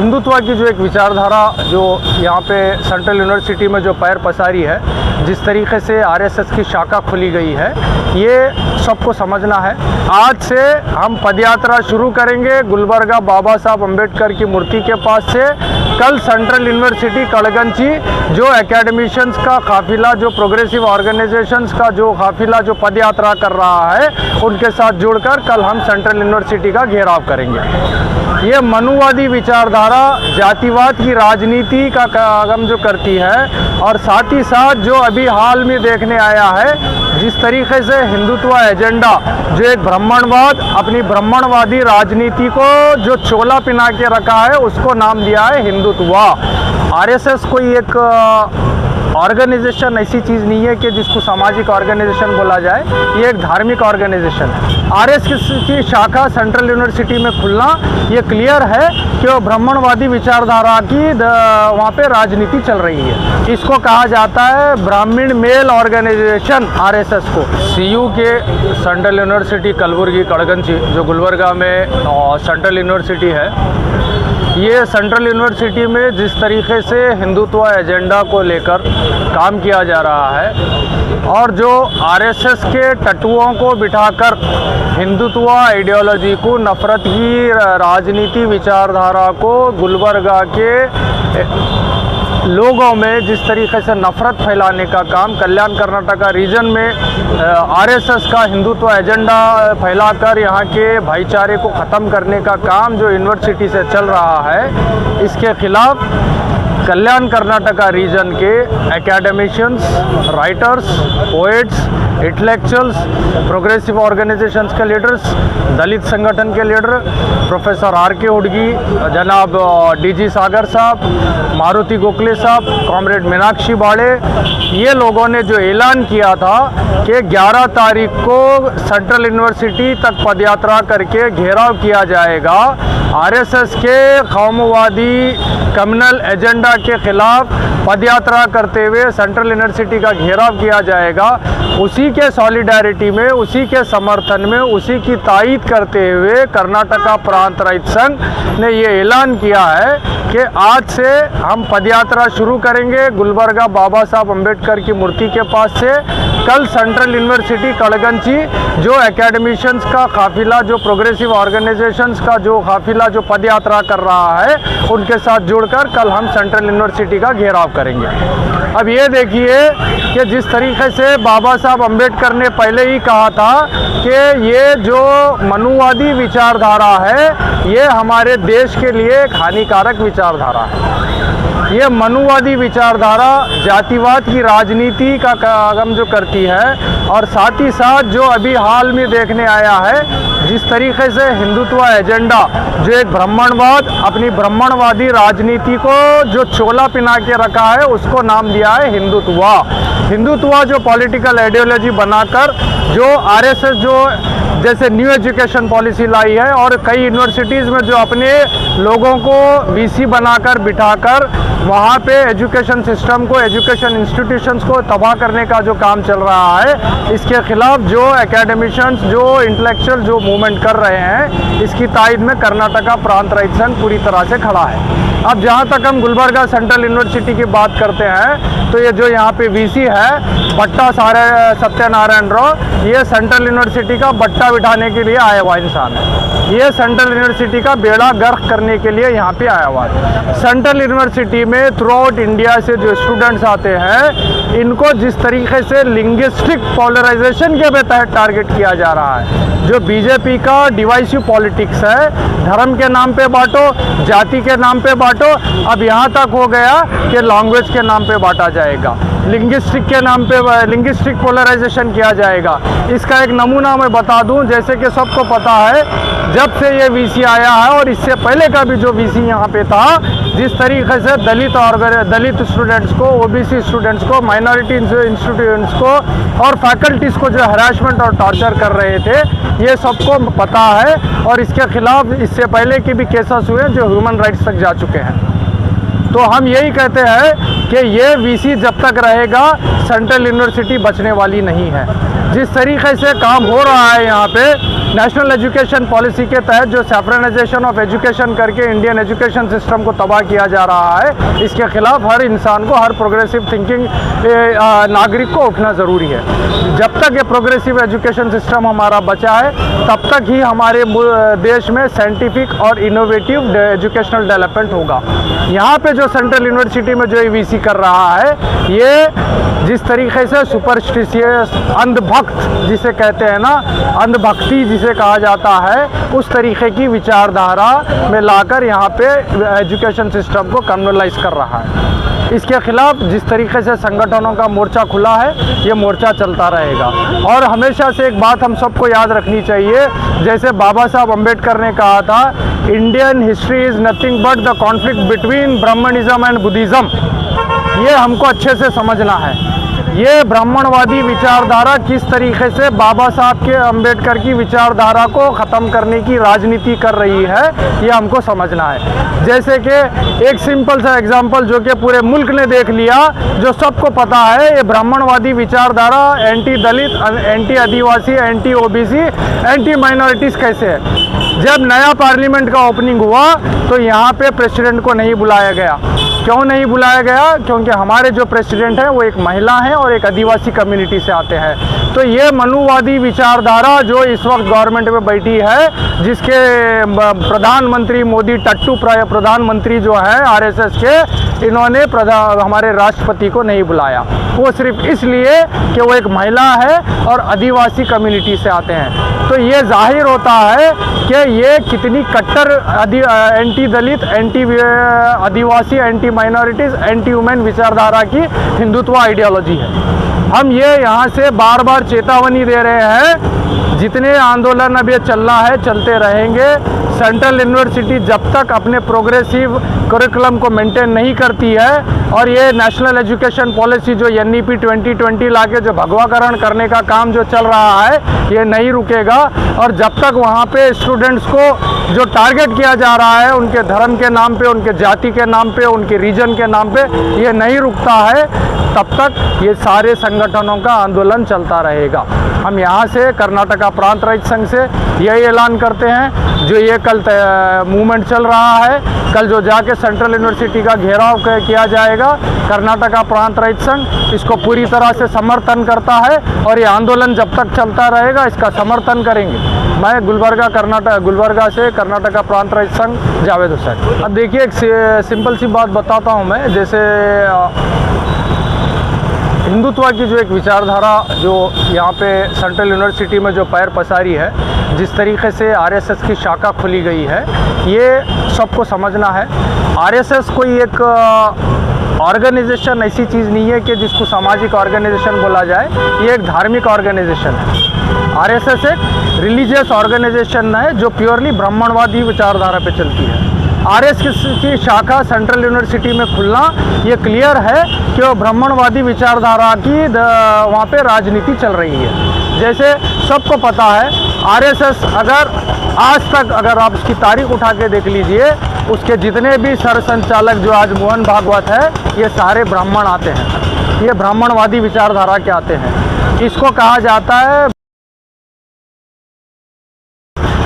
हिंदुत्व की जो एक विचारधारा जो यहाँ पे सेंट्रल यूनिवर्सिटी में जो पैर पसारी है, जिस तरीके से आरएसएस की शाखा खुली गई है, ये सबको समझना है। आज से हम पदयात्रा शुरू करेंगे गुलबर्गा बाबा साहब अम्बेडकर की मूर्ति के पास से। कल सेंट्रल यूनिवर्सिटी कड़गंची जो एकेडमिशियंस का काफिला, जो प्रोग्रेसिव ऑर्गेनाइजेशंस का जो काफिला जो पदयात्रा कर रहा है, उनके साथ जुड़कर कल हम सेंट्रल यूनिवर्सिटी का घेराव करेंगे। ये मनुवादी विचारधारा जातिवाद की राजनीति का काम जो करती है, और साथ ही साथ जो अभी हाल में देखने आया है, जिस तरीके से हिंदुत्व एजेंडा जो एक ब्राह्मणवाद, अपनी ब्राह्मणवादी राजनीति को जो चोला पिना के रखा है, उसको नाम दिया है हिंदुत्व। आरएसएस कोई एक ऑर्गेनाइजेशन ऐसी चीज़ नहीं है कि जिसको सामाजिक ऑर्गेनाइजेशन बोला जाए, ये एक धार्मिक ऑर्गेनाइजेशन है। आरएसएस की शाखा सेंट्रल यूनिवर्सिटी में खुलना ये क्लियर है कि वो ब्राह्मणवादी विचारधारा की वहाँ पे राजनीति चल रही है। इसको कहा जाता है ब्राह्मण मेल ऑर्गेनाइजेशन, आरएसएस को। सीयू के सेंट्रल यूनिवर्सिटी कलबुर्गी कड़गंची जो गुलबर्गा में सेंट्रल यूनिवर्सिटी है, ये सेंट्रल यूनिवर्सिटी में जिस तरीके से हिंदुत्व एजेंडा को लेकर काम किया जा रहा है, और जो आरएसएस के टट्टुओं को बिठाकर हिंदुत्व आइडियोलॉजी को, नफ़रत की राजनीति विचारधारा को गुलबर्गा के लोगों में जिस तरीके से नफ़रत फैलाने का काम कल्याण कर्नाटक रीजन में आरएसएस का हिंदुत्व एजेंडा फैलाकर यहाँ के भाईचारे को ख़त्म करने का काम जो यूनिवर्सिटी से चल रहा है, इसके खिलाफ कल्याण कर्नाटक रीजन के academicians, writers, poets, intellectuals, progressive organisations के लीडर्स, दलित संगठन के लीडर प्रोफेसर आर के हुडगी, जनाब डीजी सागर साहब, मारुति गोखले साहब, कॉमरेड मीनाक्षी बाड़े, ये लोगों ने जो ऐलान किया था कि 11 तारीख को सेंट्रल यूनिवर्सिटी तक पदयात्रा करके घेराव किया जाएगा, आरएसएस के कौमवादी कम्युनल एजेंडा के खिलाफ पदयात्रा करते हुए सेंट्रल यूनिवर्सिटी का घेराव किया जाएगा, उसी के सॉलिडारिटी में, उसी के समर्थन में, उसी की तायीद करते हुए कर्नाटका प्रांत रहित संघ ने ये ऐलान किया है कि आज से हम पदयात्रा शुरू करेंगे गुलबर्गा बाबा साहब अम्बेडकर की मूर्ति के पास से। कल सेंट्रल यूनिवर्सिटी कड़गंची जो एकेडमिशियंस का काफिला, जो प्रोग्रेसिव ऑर्गेनाइजेशंस का जो काफिला जो पदयात्रा कर रहा है, उनके साथ जुड़कर कल हम सेंट्रल यूनिवर्सिटी का घेराव करेंगे। अब ये देखिए कि जिस तरीके से बाबा साहब अम्बेडकर ने पहले ही कहा था कि ये जो मनुवादी विचारधारा है, ये हमारे देश के लिए एक हानिकारक विचारधारा है। ये मनुवादी विचारधारा जातिवाद की राजनीति का काम जो करती है, और साथ ही साथ जो अभी हाल में देखने आया है, जिस तरीके से हिंदुत्व एजेंडा जो एक ब्राह्मणवाद, अपनी ब्राह्मणवादी राजनीति को जो चोला पिना के रखा है, उसको नाम दिया है हिंदुत्व। हिंदुत्व जो पॉलिटिकल आइडियोलॉजी बनाकर जो आरएसएस जो जैसे न्यू एजुकेशन पॉलिसी लाई है, और कई यूनिवर्सिटीज़ में जो अपने लोगों को बीसी बनाकर बिठाकर वहाँ पे एजुकेशन सिस्टम को, एजुकेशन इंस्टीट्यूशंस को तबाह करने का जो काम चल रहा है, इसके खिलाफ जो एकेडमिशियंस, जो इंटेलेक्चुअल जो मूवमेंट कर रहे हैं, इसकी तायद में कर्नाटका प्रांत रहित संघ पूरी तरह से खड़ा है। अब जहाँ तक हम गुलबर्गा सेंट्रल यूनिवर्सिटी की बात करते हैं, तो ये जो यहाँ पे वीसी है बट्टा सत्यनारायण राव, ये सेंट्रल यूनिवर्सिटी का बट्टा बिठाने के लिए आया हुआ इंसान है। ये सेंट्रल यूनिवर्सिटी का बेड़ा गर्क करने के लिए यहाँ पे आया हुआ है। सेंट्रल यूनिवर्सिटी में थ्रू आउट इंडिया से जो स्टूडेंट्स आते हैं, इनको जिस तरीके से लिंग्विस्टिक पोलराइजेशन के तहत टारगेट किया जा रहा है, जो बीजेपी का डिवाइसिव पॉलिटिक्स है, धर्म के नाम पे बांटो, जाति के नाम पे बांटो, अब यहाँ तक हो गया कि लैंग्वेज के नाम पे बांटा जाएगा, लिंग्विस्टिक के नाम पे लिंग्विस्टिक पोलराइजेशन किया जाएगा। इसका एक नमूना मैं बता दूं, जैसे कि सबको पता है, जब से ये वीसी आया है और इससे पहले का भी जो वीसी यहाँ पे था, जिस तरीके से दलित स्टूडेंट्स को, ओबीसी स्टूडेंट्स को, माइनॉरिटी स्टूडेंट्स को और फैकल्टीज़ को जो हरासमेंट और टॉर्चर कर रहे थे, ये सबको पता है, और इसके खिलाफ इससे पहले के भी केसेस हुए जो ह्यूमन राइट्स तक जा चुके हैं। तो हम यही कहते हैं कि ये वीसी जब तक रहेगा, सेंट्रल यूनिवर्सिटी बचने वाली नहीं है। जिस तरीके से काम हो रहा है यहाँ पे नेशनल एजुकेशन पॉलिसी के तहत जो सैफ्रनाइजेशन ऑफ एजुकेशन करके इंडियन एजुकेशन सिस्टम को तबाह किया जा रहा है, इसके खिलाफ हर इंसान को, हर प्रोग्रेसिव थिंकिंग नागरिक को उठना ज़रूरी है। जब तक ये प्रोग्रेसिव एजुकेशन सिस्टम हमारा बचा है तब तक ही हमारे देश में साइंटिफिक और इनोवेटिव एजुकेशनल डेवलपमेंट होगा। यहाँ पे जो सेंट्रल यूनिवर्सिटी में जो ईवीसी कर रहा है, ये जिस तरीके से सुपरस्टिशियस, अंधभक्त जिसे कहते हैं ना, अंधभक्ति जिसे कहा जाता है, उस तरीके की विचारधारा में लाकर यहाँ पे एजुकेशन सिस्टम को कम्युनलाइज कर रहा है। इसके खिलाफ जिस तरीके से संगठनों का मोर्चा खुला है, ये मोर्चा चलता रहेगा। और हमेशा से एक बात हम सबको याद रखनी चाहिए, जैसे बाबा साहब अम्बेडकर ने कहा था, Indian history is nothing but the conflict between Brahmanism and Buddhism. ये हमको अच्छे से समझना है। ये ब्राह्मणवादी विचारधारा किस तरीके से बाबा साहब के अम्बेडकर की विचारधारा को ख़त्म करने की राजनीति कर रही है, ये हमको समझना है। जैसे कि एक सिंपल सा एग्जांपल जो कि पूरे मुल्क ने देख लिया, जो सबको पता है, ये ब्राह्मणवादी विचारधारा एंटी दलित, एंटी आदिवासी, एंटी ओबीसी, एंटी माइनॉरिटीज़ कैसे है। जब नया पार्लियामेंट का ओपनिंग हुआ तो यहाँ पे प्रेसिडेंट को नहीं बुलाया गया। क्यों नहीं बुलाया गया? क्योंकि हमारे जो प्रेसिडेंट हैं वो एक महिला हैं और एक आदिवासी कम्युनिटी से आते हैं। तो ये मनुवादी विचारधारा जो इस वक्त गवर्नमेंट में बैठी है, जिसके प्रधानमंत्री मोदी, टट्टू प्रधानमंत्री जो है आरएसएस के, इन्होंने हमारे राष्ट्रपति को नहीं बुलाया। वो सिर्फ इसलिए कि वो एक महिला है और आदिवासी कम्युनिटी से आते हैं। तो ये जाहिर होता है कि ये कितनी कट्टर एंटी दलित, एंटी आदिवासी, एंटी माइनॉरिटीज़, एंटी वुमेन विचारधारा की हिंदुत्व आइडियोलॉजी है। हम ये यहाँ से बार बार चेतावनी दे रहे हैं, जितने आंदोलन अब ये चल रहा है, चलते रहेंगे। सेंट्रल यूनिवर्सिटी जब तक अपने प्रोग्रेसिव करिकुलम को मेंटेन नहीं करती है और ये नेशनल एजुकेशन पॉलिसी जो NEP 2020 लाके जो भगवाकरण करने का काम जो चल रहा है, ये नहीं रुकेगा। और जब तक वहाँ पे स्टूडेंट्स को जो टारगेट किया जा रहा है, उनके धर्म के नाम पे, उनके जाति के नाम पे, उनके रीजन के नाम पे, ये नहीं रुकता है, तब तक ये सारे संगठनों का आंदोलन चलता रहेगा। हम यहाँ से कर्नाटका प्रांत रहित संघ से यही ऐलान करते हैं, जो ये कल मूवमेंट चल रहा है, कल जो जाके सेंट्रल यूनिवर्सिटी का घेराव किया जाएगा, कर्नाटका प्रांत रहित संघ इसको पूरी तरह से समर्थन करता है और ये आंदोलन जब तक चलता रहेगा इसका समर्थन करेंगे। मैं गुलबर्गा से कर्नाटका प्रांत रहित संघ जावेद हुसैन। अब देखिए, एक सिंपल सी बात बताता हूँ मैं। जैसे हिंदुत्व की जो एक विचारधारा जो यहाँ पे सेंट्रल यूनिवर्सिटी में जो पैर पसारी है, जिस तरीके से आरएसएस की शाखा खुली गई है, ये सबको समझना है। आरएसएस कोई एक ऑर्गेनाइजेशन ऐसी चीज़ नहीं है कि जिसको सामाजिक ऑर्गेनाइजेशन बोला जाए, ये एक धार्मिक ऑर्गेनाइजेशन है। आरएसएस एक रिलीजियस ऑर्गेनाइजेशन है जो प्योरली ब्राह्मणवादी विचारधारा पे चलती है। आरएसएस की शाखा सेंट्रल यूनिवर्सिटी में खुलना ये क्लियर है कि वो ब्राह्मणवादी विचारधारा की वहाँ पे राजनीति चल रही है। जैसे सबको पता है, आरएसएस अगर आज तक अगर आप उसकी तारीख उठा के देख लीजिए, उसके जितने भी सरसंचालक जो आज मोहन भागवत है, ये सारे ब्राह्मण आते हैं, ये ब्राह्मणवादी विचारधारा के आते हैं। इसको कहा जाता है,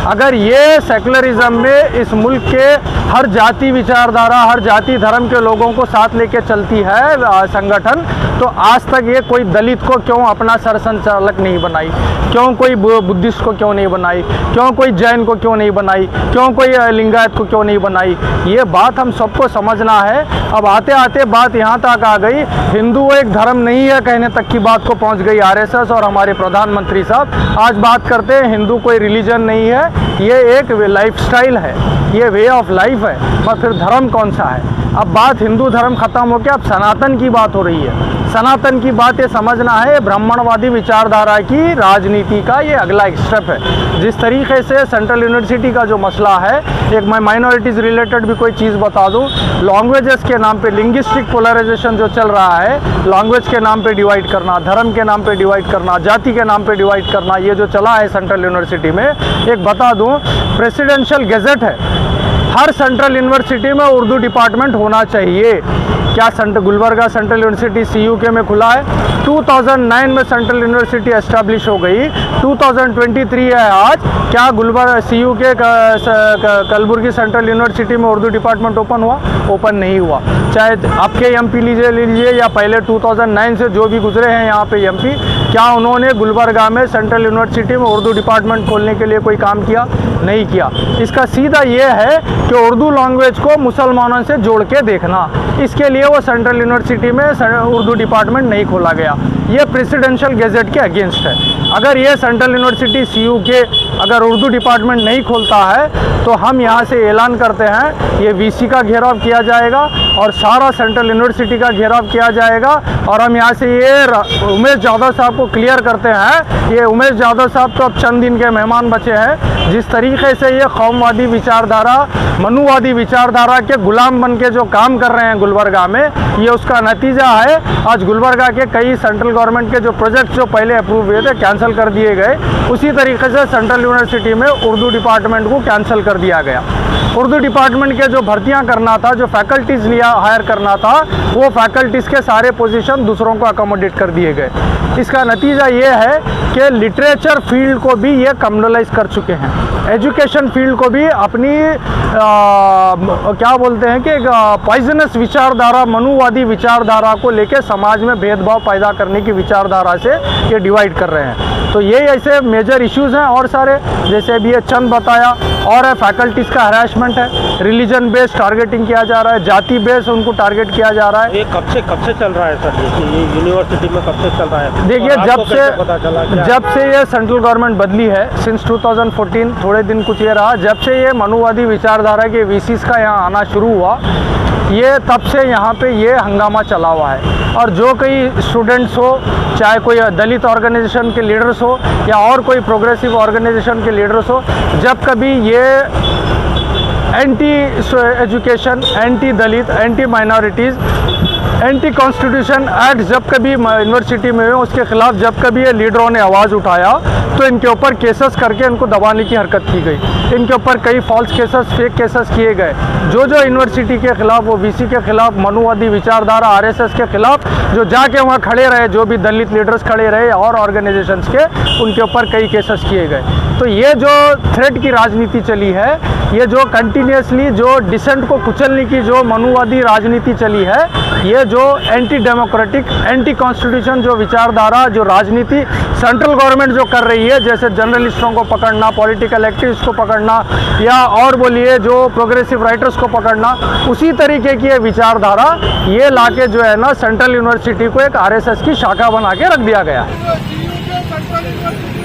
अगर ये सेकुलरिज्म में इस मुल्क के हर जाति विचारधारा, हर जाति धर्म के लोगों को साथ लेके चलती है संगठन, तो आज तक ये कोई दलित को क्यों अपना सरसंचालक नहीं बनाई, क्यों कोई बुद्धिस्ट को क्यों नहीं बनाई, क्यों कोई जैन को क्यों नहीं बनाई, क्यों कोई लिंगायत को क्यों नहीं बनाई। ये बात हम सबको समझना है। अब आते आते बात यहाँ तक आ गई, हिंदू एक धर्म नहीं है कहने तक की बात को पहुँच गई आरएसएस और हमारे प्रधानमंत्री साहब। आज बात करते हैं हिंदू कोई रिलीजन नहीं है, ये एक लाइफस्टाइल है, ये वे ऑफ लाइफ है। पर फिर धर्म कौन सा है? अब बात हिंदू धर्म खत्म हो के अब सनातन की बात हो रही है। सनातन की बात ये समझना है, ब्राह्मणवादी विचारधारा की राजनीति का ये अगला एक स्टेप है। जिस तरीके से सेंट्रल यूनिवर्सिटी का जो मसला है, एक मैं माइनॉरिटीज़ रिलेटेड भी कोई चीज़ बता दूं, लैंग्वेजेस के नाम पे लिंग्विस्टिक पोलराइजेशन जो चल रहा है, लैंग्वेज के नाम पे डिवाइड करना, धर्म के नाम पे डिवाइड करना, जाति के नाम पे डिवाइड करना, ये जो चला है सेंट्रल यूनिवर्सिटी में, एक बता दूं, प्रेसिडेंशियल गेजेट है, हर सेंट्रल यूनिवर्सिटी में उर्दू डिपार्टमेंट होना चाहिए। क्या गुलबर्गा सेंट्रल यूनिवर्सिटी CUK में खुला है? 2009 में सेंट्रल यूनिवर्सिटी एस्टैब्लिश हो गई, 2023 है आज। क्या Gulbarga CUK Kalaburagi central university में उर्दू डिपार्टमेंट ओपन हुआ? ओपन नहीं हुआ। चाहे आपके MP लीजिए या पहले 2009 से जो भी गुजरे हैं यहाँ पे MP, क्या उन्होंने गुलबर्गा में सेंट्रल यूनिवर्सिटी में उर्दू डिपार्टमेंट खोलने के लिए कोई काम किया? नहीं किया। इसका सीधा ये है कि उर्दू लैंग्वेज को मुसलमानों से जोड़ के देखना, इसके लिए वो सेंट्रल यूनिवर्सिटी में उर्दू डिपार्टमेंट नहीं खोला गया। ये प्रेसिडेंशियल गेजेट के अगेंस्ट है। अगर ये सेंट्रल यूनिवर्सिटी CUK अगर उर्दू डिपार्टमेंट नहीं खोलता है तो हम यहाँ से ऐलान करते हैं ये VC का घेराव किया जाएगा और सारा सेंट्रल यूनिवर्सिटी का घेराव किया जाएगा। और हम यहाँ से ये उमेश जाधव साहब को क्लियर करते हैं, ये उमेश जाधव साहब तो अब चंद दिन के मेहमान बचे हैं। जिस तरीके से ये कौमवादी विचारधारा, मनुवादी विचारधारा के गुलाम बन के जो काम कर रहे हैं गुलबर्गा में, ये उसका नतीजा है। आज गुलबर्गा के कई सेंट्रल गवर्नमेंट के जो प्रोजेक्ट जो पहले अप्रूव हुए थे कैंसिल कर दिए गए। उसी तरीके से सेंट्रल यूनिवर्सिटी में उर्दू डिपार्टमेंट को कैंसिल कर दिया गया। उर्दू डिपार्टमेंट के जो भर्तियां करना था, जो फैकल्टीज़ हायर करना था, वो फैकल्टीज़ के सारे पोजीशन दूसरों को अकोमोडेट कर दिए गए। इसका नतीजा ये है कि लिटरेचर फील्ड को भी ये कम्युनलाइज कर चुके हैं। एजुकेशन फील्ड को भी अपनी क्या बोलते हैं कि पॉइजनस विचारधारा, मनुवादी विचारधारा को लेके समाज में भेदभाव पैदा करने की विचारधारा से ये डिवाइड कर रहे हैं। तो ये ऐसे मेजर इश्यूज़ हैं और सारे, जैसे अभी ये चंद बताया। और है फैकल्टीज़ का हरासमेंट है, रिलीजन बेस्ड टारगेटिंग किया जा रहा है, जाति बेस्ड उनको टारगेट किया जा रहा है। ये कब से चल रहा है सर? ये यूनिवर्सिटी में कब से चल रहा है? देखिए, जब से ये सेंट्रल गवर्नमेंट बदली है, सिंस 2014, थोड़े दिन कुछ ये रहा, जब से ये मनुवादी विचारधारा के VCs का यहाँ आना शुरू हुआ, ये तब से यहाँ पे ये हंगामा चला हुआ है। और जो कई स्टूडेंट्स हो, चाहे कोई दलित ऑर्गेनाइजेशन के लीडर्स हो या और कोई प्रोग्रेसिव ऑर्गेनाइजेशन के लीडर्स हो, जब कभी ये anti education, anti Dalit, anti minorities, anti constitution act जब कभी यूनिवर्सिटी में हुए, उसके खिलाफ जब कभी ये लीडरों ने आवाज़ उठाया तो इनके ऊपर केसेस करके इनको दबाने की हरकत की गई। इनके ऊपर कई फॉल्स केसेस, फेक केसेस किए गए। जो यूनिवर्सिटी के खिलाफ, वो VC के खिलाफ, मनुवादी विचारधारा RSS के खिलाफ जो जाके वहाँ खड़े रहे, जो भी दलित लीडर्स खड़े रहे और ऑर्गेनाइजेशंस के, उनके ऊपर कई केसेस किए गए। तो ये जो थ्रेट की राजनीति चली है, ये जो कंटिन्यूसली जो डिसेंट को कुचलने की जो मनुवादी राजनीति चली है, ये जो एंटी डेमोक्रेटिक, एंटी कॉन्स्टिट्यूशन जो विचारधारा, जो राजनीति सेंट्रल गवर्नमेंट जो कर रही है, जैसे जर्नलिस्टों को पकड़ना, पॉलिटिकल एक्टिविस्ट को पकड़ना, या और बोलिए जो प्रोग्रेसिव राइटर्स को पकड़ना, उसी तरीके की ये विचारधारा ये लाके जो है ना सेंट्रल यूनिवर्सिटी को एक RSS की शाखा बना के रख दिया गया। Central university